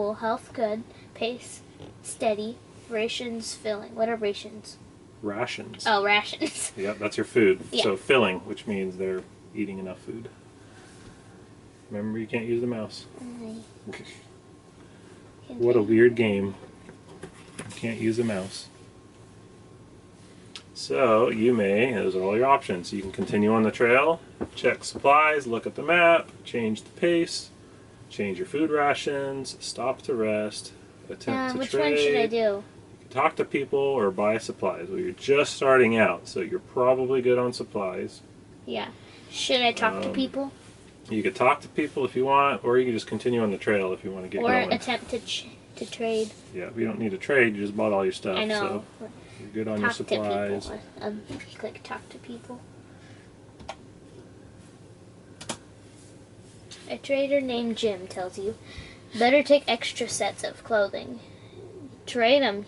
full, health good, pace steady, rations filling. What are rations? Rations. Oh, rations. Yep, that's your food. Yeah. So filling, which means they're eating enough food. Remember, you can't use the mouse. What a weird game. You can't use the mouse. So you may, those are all your options. You can continue on the trail, check supplies, look at the map, change the pace, change your food rations, stop to rest, attempt to which trade. one should I do? You can talk to people or buy supplies. Well, you're just starting out, so you're probably good on supplies. Yeah. Should I talk to people? You could talk to people if you want, or you can just continue on the trail if you want to get going. Or attempt to trade. Yeah, you don't need to trade. You just bought all your stuff. I know. So you're good on your supplies. To people. Click talk to people. A trader named Jim tells you, better take extra sets of clothing. Trade them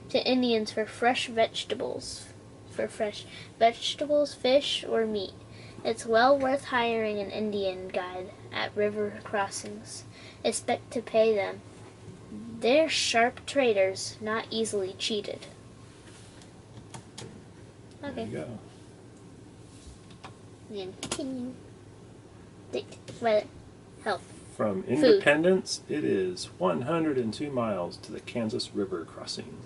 to Indians for fresh vegetables. Fish, or meat. It's well worth hiring an Indian guide at river crossings. Expect to pay them. They're sharp traders, not easily cheated. Okay. There you go. Then continue. Weather. Health. From Independence, it is 102 miles to the Kansas River crossing.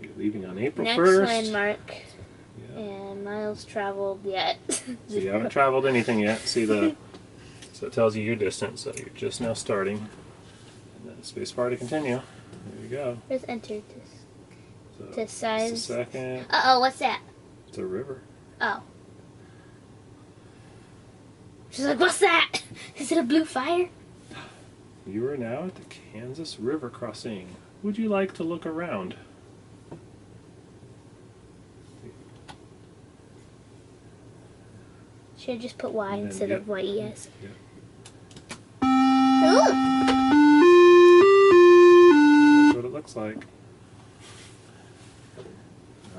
You're leaving on April 1st. Next landmark. Yeah. And miles traveled yet. So you haven't traveled anything yet. See the, so it tells you your distance. So you're just now starting. And then spacebar to continue. There you go. Where's enter So to size? just a second. Uh-oh, what's that? It's a river. Oh. She's like, what's that? Is it a blue fire? You are now at the Kansas River crossing. Would you like to look around? Should I just put Y And then, instead of YES? Yeah. Ooh. That's what it looks like.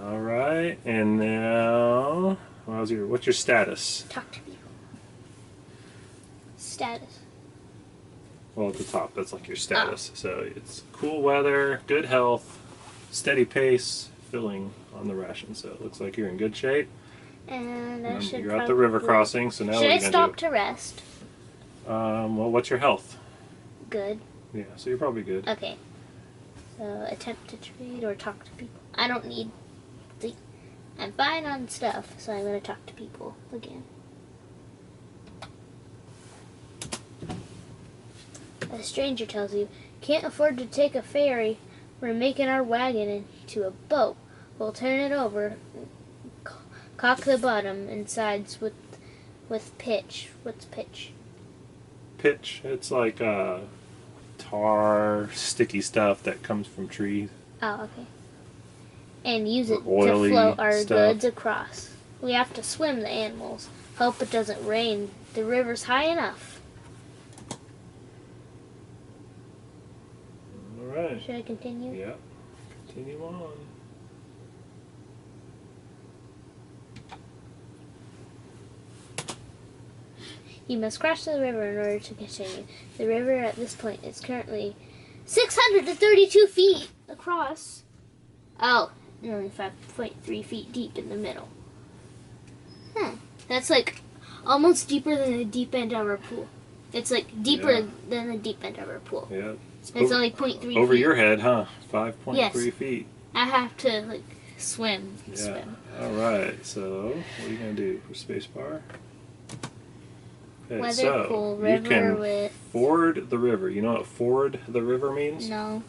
All right, and now, what's your status? Talk to people. Status. Well, at the top, that's like your status. So it's cool weather, good health, steady pace, filling on the ration. So it looks like you're in good shape. And I should You're at the river crossing, so now what are you should I gonna stop do? to rest? Well, what's your health? Good. Yeah, so you're probably good. Okay. So attempt to trade or talk to people. I don't need. I'm fine on stuff, so I'm gonna talk to people again. A stranger tells you, can't afford to take a ferry. We're making our wagon into a boat. We'll turn it over, caulk the bottom and sides with pitch. What's pitch? Pitch, it's like tar, sticky stuff that comes from trees. Oh, okay. And use it to Oily float our stuff. goods across. We have to swim the animals. Hope it doesn't rain. The river's high enough. All right. Should I continue? Yeah. Continue on. You must cross the river in order to continue. The river at this point is currently 632 feet across. Oh, and only 5.3 feet deep in the middle. That's like almost deeper than the deep end of our pool. It's like deeper than the deep end of our pool. Yeah. It's only 0.3 feet. Over your head, huh? 5.3 Yes. feet. I have to like swim. Yeah. All right. So, what are you gonna do for spacebar? Okay, Weather, so pool, you river can with. ford the river. You know what ford the river means? No.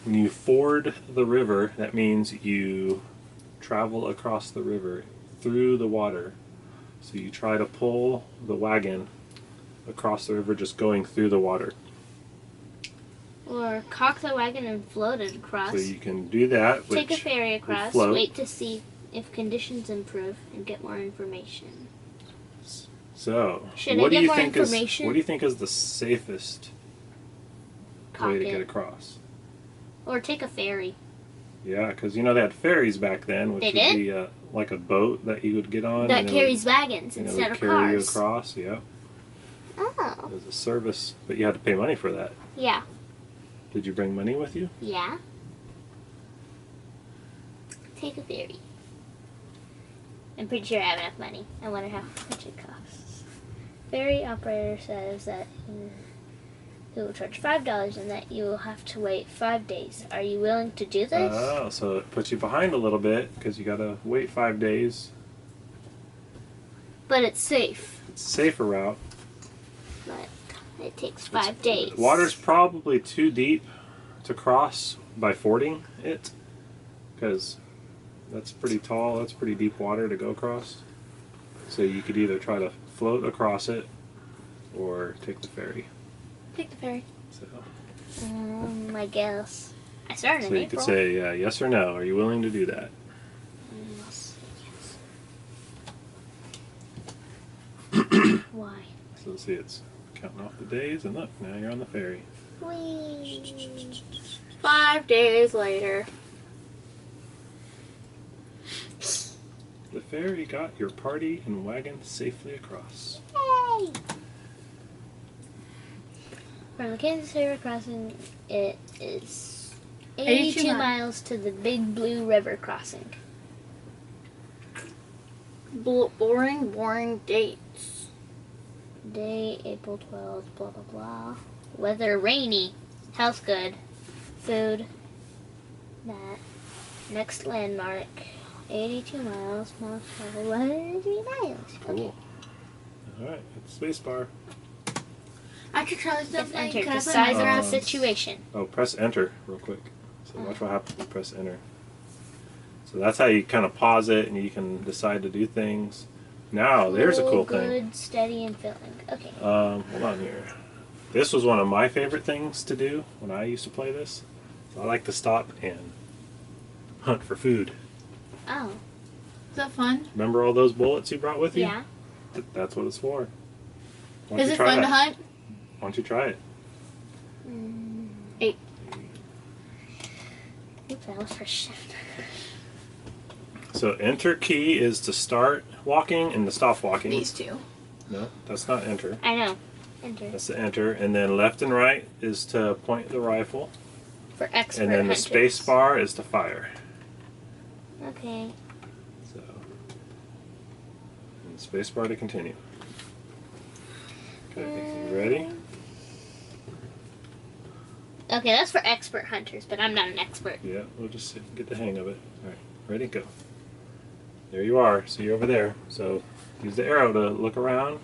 When you ford the river, that means you travel across the river through the water. So you try to pull the wagon across the river, just going through the water. Or caulk the wagon and float it across. So you can do that. Take a which ferry will across, float. wait to see if conditions improve, and get more information. So, Should what I do get you more think information? what do you think is the safest Caulk way to it. get across? Or take a ferry. Yeah, because you know they had ferries back then, which They would did? be like a boat that you would get on. That and it carries wagons would, instead would of carry you cars. across. Yeah. Oh. Oh. It was a service, but you had to pay money for that. Yeah. Did you bring money with you? Yeah. Take a ferry. I'm pretty sure I have enough money. I wonder how much it costs. Ferry operator says that he will charge $5 and that you will have to wait 5 days. Are you willing to do this? Oh, so it puts you behind a little bit because you got to wait 5 days. But it's safe. It's a safer route. But it takes 5 days. The water's probably too deep to cross by fording it because that's pretty tall. That's pretty deep water to go across. So you could either try to float across it or take the ferry. Take the ferry. So, I guess. I started in so you April. could say yes or no. Are you willing to do that? Yes. Why? So let's see, it's counting off the days, and look, now you're on the ferry. Whee. 5 days later. The ferry got your party and wagon safely across. Yay! From the Kansas River crossing, it is 82 miles to the Big Blue River crossing. Boring dates. Day, April 12th, blah, blah, blah. Weather, rainy. Health, good. Food, that. Next landmark, 82 miles. Miles traveled, 103 miles. Okay. Cool. Alright, it's spacebar. I could try It's something. entered Can I the put size my- around situation. Oh, press enter real quick. So watch what happens when you press enter. So that's how you kind of pause it and you can decide to do things. Now, there's a cool thing. Good, steady, and filling. Okay. Hold on here. This was one of my favorite things to do when I used to play this. So I like to stop and hunt for food. Oh. Is that fun? Remember all those bullets you brought with you? Yeah. That's what it's for. Why don't Is you it try fun that? to hunt? Why don't you try it? 8. Oops, that was for shit. So enter key is to start walking and to stop walking. These two. No, that's not enter. I know. Enter. That's the enter. And then left and right is to point the rifle. For expert And then the hunters. space bar is to fire. Okay. So, and space bar to continue. Okay, you ready? Okay, that's for expert hunters, but I'm not an expert. Yeah, we'll just see, get the hang of it. Alright, ready, go. There you are. So you're over there. So use the arrow to look around.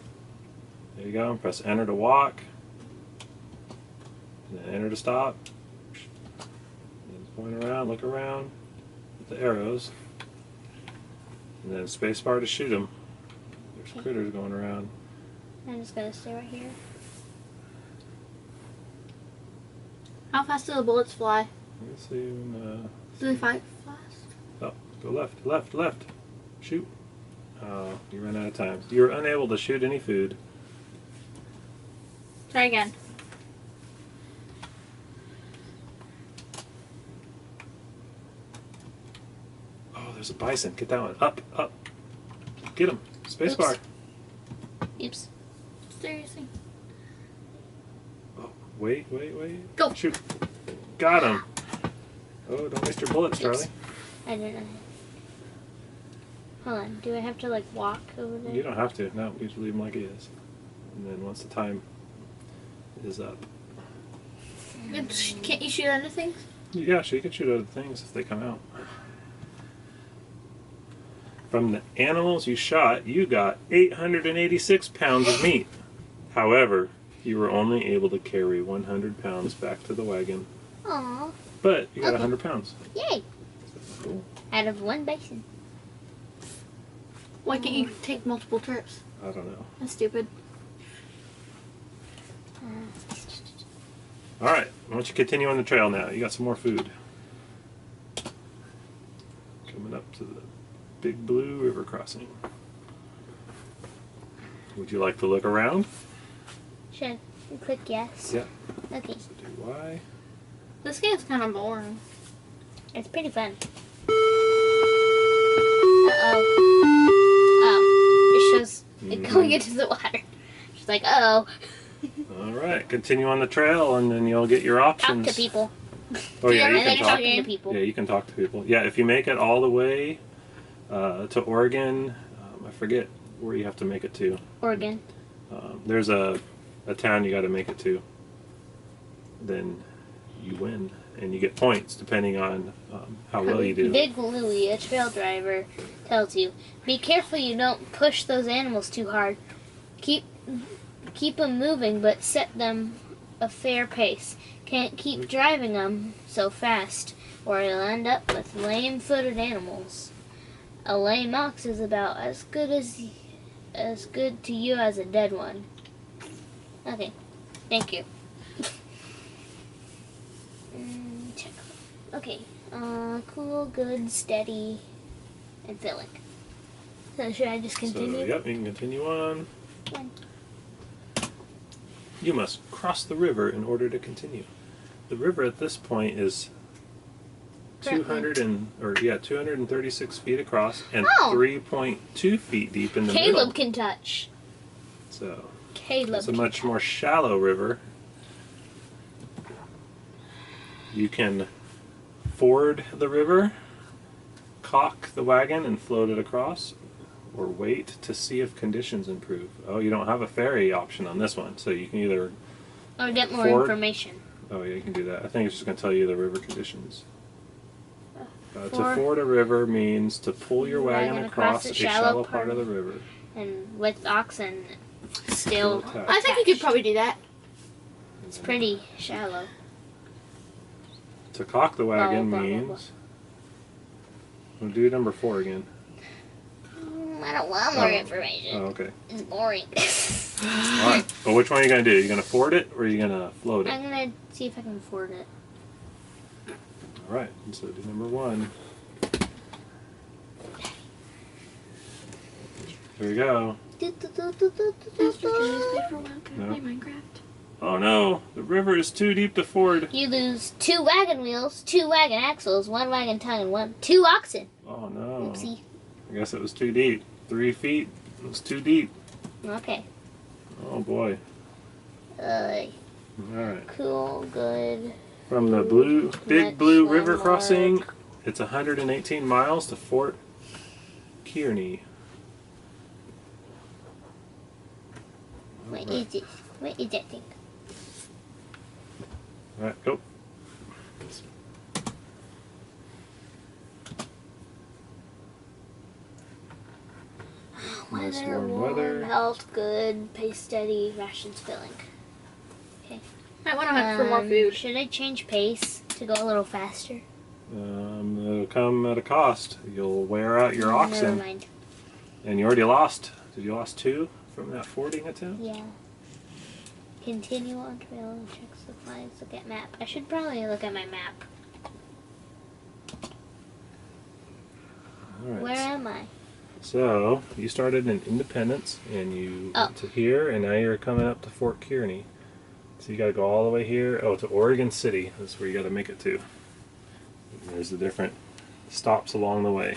There you go. Press enter to walk. And then enter to stop. And point around, look around with the arrows. And then space bar to shoot them. There's Okay. critters going around. I'm just gonna stay right here. How fast do the bullets fly? Let's see. Do they fight fast? Oh, go left, left, left. Shoot. Oh, you ran out of time. You were unable to shoot any food. Try again. Oh, there's a bison. Get that one. Up, up. Get him. Space Oops. bar. Oops. Seriously. Oh, wait, wait, wait. Go. Shoot. Got him. Oh, don't waste your bullets, Oops. Charlie. I don't know. Hold on. Do I have to like walk over there? You don't have to. No, you just leave him like he is. And then once the time is up. Can't you shoot other things? Yeah, so you can shoot other things if they come out. From the animals you shot, you got 886 pounds of meat. However, you were only able to carry 100 pounds back to the wagon. Aw. But you got Okay. 100 pounds. Yay. Cool. Out of one bison. Why can't you take multiple trips? I don't know. That's stupid. Alright, why don't you continue on the trail now? You got some more food. Coming up to the Big Blue River crossing. Would you like to look around? Should I click yes? Yeah. Okay. So do Y. This game's kind of boring. It's pretty fun. Uh-oh. Oh. It shows it going into the water. She's like, uh-oh. All right, continue on the trail, and then you'll get your Talk options. to people. Oh yeah, Yeah, you And then can talk. talking to people. Yeah, you can talk to people. Yeah, if you make it all the way to Oregon, I forget where you have to make it to. Oregon. There's a town you got to make it to. Then you win, and you get points depending on how well you do. Big Louie, a trail driver, tells you, be careful you don't push those animals too hard. Keep them moving, but set them a fair pace. Can't keep driving them so fast, or you'll end up with lame-footed animals. A lame ox is about as good to you as a dead one. Okay, thank you. Check. Okay, cool, good, steady, and filling. So should I just continue? So, yep, you can continue on. Fine. You must cross the river in order to continue. The river at this point is 236 feet across and Oh. 3.2 feet deep in the middle. Caleb can touch. So Caleb. it's a much more shallow river. You can ford the river, caulk the wagon and float it across, or wait to see if conditions improve. Oh, you don't have a ferry option on this one, so you can either... Or get more Ford. information. Oh yeah, you can do that. I think it's just going to tell you the river conditions. To For- ford a river means to pull your wagon across a shallow part of the river. And with oxen, still, Attached. I think you could probably do that. it's pretty shallow. To caulk the wagon Blah, blah, blah, means... We'll do number 4 again. I don't want more Oh. information. Oh, okay. It's boring. Alright, but which one are you going to do? Are you going to ford it or are you going to float it? I'm gonna see if I can afford it. Alright, so do number 1. Here we go. No. Minecraft. Oh no, the river is too deep to ford. You lose 2 wagon wheels, 2 wagon axles, 1 wagon tongue, and 2 oxen. Oh no. Oopsie. I guess it was too deep. 3 feet. It was too deep. Okay. Oh boy. Alright. Cool, good. From the Big Next Blue River landmark. crossing, it's 118 miles to Fort Kearney. What is this? What is that thing? Alright, go. Nice Weather, warm warm, weather. health good, pace steady, rations filling. I want to hunt for more food. Should I change pace to go a little faster? It'll come at a cost. You'll wear out your Never oxen. mind. And you already lost. Did you lost 2 from that fording attempt? Yeah. Continue on trail and check supplies. Look at map. I should probably look at my map. Alright. Where am I? So, you started in Independence, and you Oh. went to here, and now you're coming up to Fort Kearney. So you gotta go all the way here. Oh, to Oregon City. That's where you gotta make it to. And there's the different stops along the way.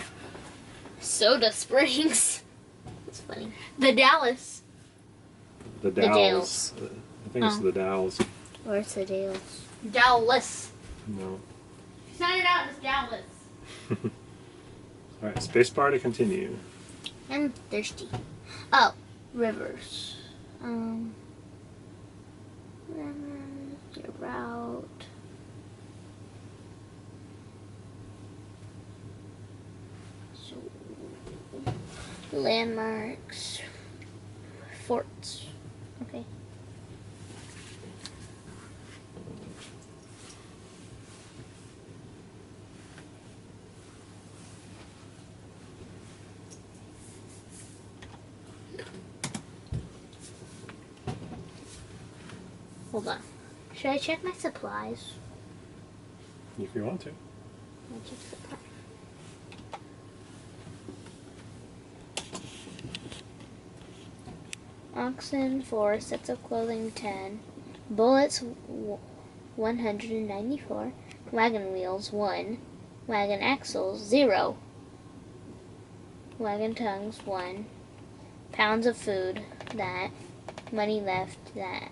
Soda Springs. That's funny. The Dallas. The The Dalles. I think it's Oh. the Dalles. Where's the Dales? Dallas. No. Sign it out as Dallas. Alright, spacebar to continue. I'm thirsty. Oh, rivers. Rivers, your route. So, landmarks. Forts. Okay. Hold on. Should I check my supplies? If you want to. I'll check supplies. Oxen 4, sets of clothing 10, bullets 194, wagon wheels 1, wagon axles 0, wagon tongues 1, pounds of food that, money left that.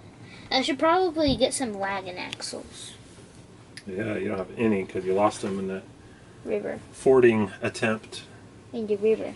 I should probably get some wagon axles. Yeah, you don't have any because you lost them in that River. fording attempt. In the river.